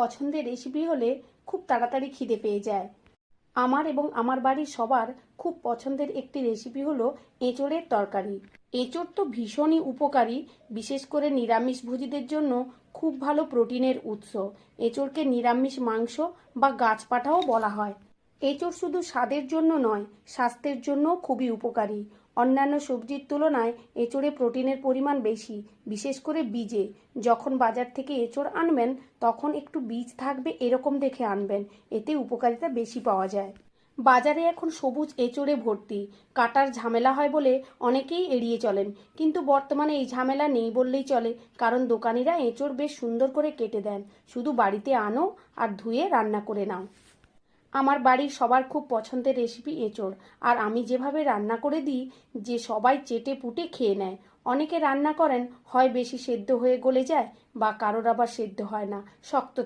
পছন্দের রেসিপি হলে খুব তাড়াতাড়ি খিদে পেয়ে যায়। আমার এবং আমার বাড়ির সবার খুব পছন্দের একটি রেসিপি হলো এঁচোড়ের তরকারি। এঁচোড় তো ভীষণই উপকারী, বিশেষ করে নিরামিষভোজীদের জন্য খুব ভালো প্রোটিনের উৎস। এঁচোড়কে নিরামিষ মাংস বা গাছপাঠাও বলা হয়। এঁচোড় শুধু স্বাদের জন্য নয়, স্বাস্থ্যের জন্যও খুবই উপকারী। অন্যান্য সবজির তুলনায় এঁচোড়ে প্রোটিনের পরিমাণ বেশি, বিশেষ করে বীজে। যখন বাজার থেকে এঁচোড় আনবেন তখন একটু বীজ থাকবে এরকম দেখে আনবেন, এতে উপকারিতা বেশি পাওয়া যায়। বাজারে এখন সবুজ এঁচোড়ে ভর্তি, কাটার ঝামেলা হয় বলে অনেকেই এড়িয়ে চলেন, কিন্তু বর্তমানে এই ঝামেলা নেই বললেই চলে, কারণ দোকানিরা এঁচোড় বেশ সুন্দর করে কেটে দেন। শুধু বাড়িতে আনো আর ধুয়ে রান্না করে নাও। আমার বাড়ির সবার খুব পছন্দের রেসিপি এঁচোড়, আর আমি যেভাবে রান্না করে দিই যে সবাই চেটে পুটে খেয়ে নেয়। অনেকে রান্না করেন হয় বেশি সেদ্ধ হয়ে গলে যায়, বা কারোর আবার সেদ্ধ হয় না, শক্ত